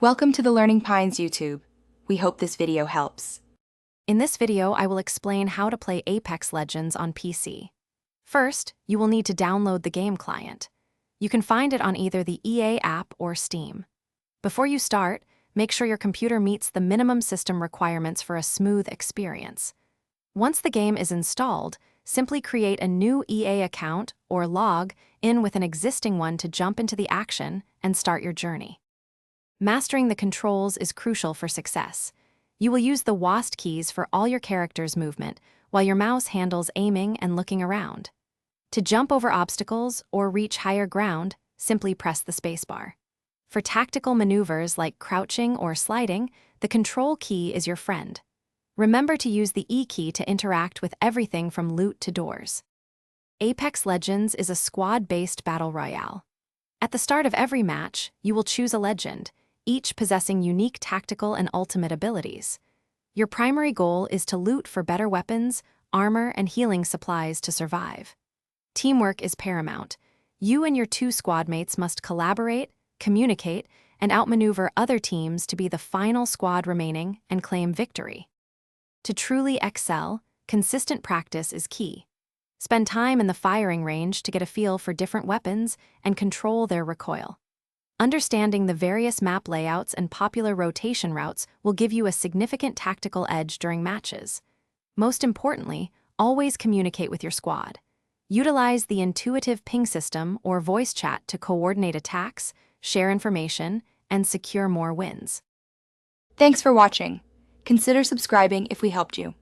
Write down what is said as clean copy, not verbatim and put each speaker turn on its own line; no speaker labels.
Welcome to the Learning Pines YouTube. We hope this video helps.
In this video, I will explain how to play Apex Legends on PC. First, you will need to download the game client. You can find it on either the EA app or Steam. Before you start, make sure your computer meets the minimum system requirements for a smooth experience. Once the game is installed, simply create a new EA account or log in with an existing one to jump into the action and start your journey. Mastering the controls is crucial for success. You will use the WASD keys for all your character's movement, while your mouse handles aiming and looking around. To jump over obstacles or reach higher ground, simply press the spacebar. For tactical maneuvers like crouching or sliding, the control key is your friend. Remember to use the E key to interact with everything from loot to doors. Apex Legends is a squad-based battle royale. At the start of every match, you will choose a legend, each possessing unique tactical and ultimate abilities. Your primary goal is to loot for better weapons, armor, and healing supplies to survive. Teamwork is paramount. You and your two squad mates must collaborate, communicate, and outmaneuver other teams to be the final squad remaining and claim victory. To truly excel, consistent practice is key. Spend time in the firing range to get a feel for different weapons and control their recoil. Understanding the various map layouts and popular rotation routes will give you a significant tactical edge during matches. Most importantly, always communicate with your squad. Utilize the intuitive ping system or voice chat to coordinate attacks, share information, and secure more wins.
Thanks for watching. Consider subscribing if we helped you.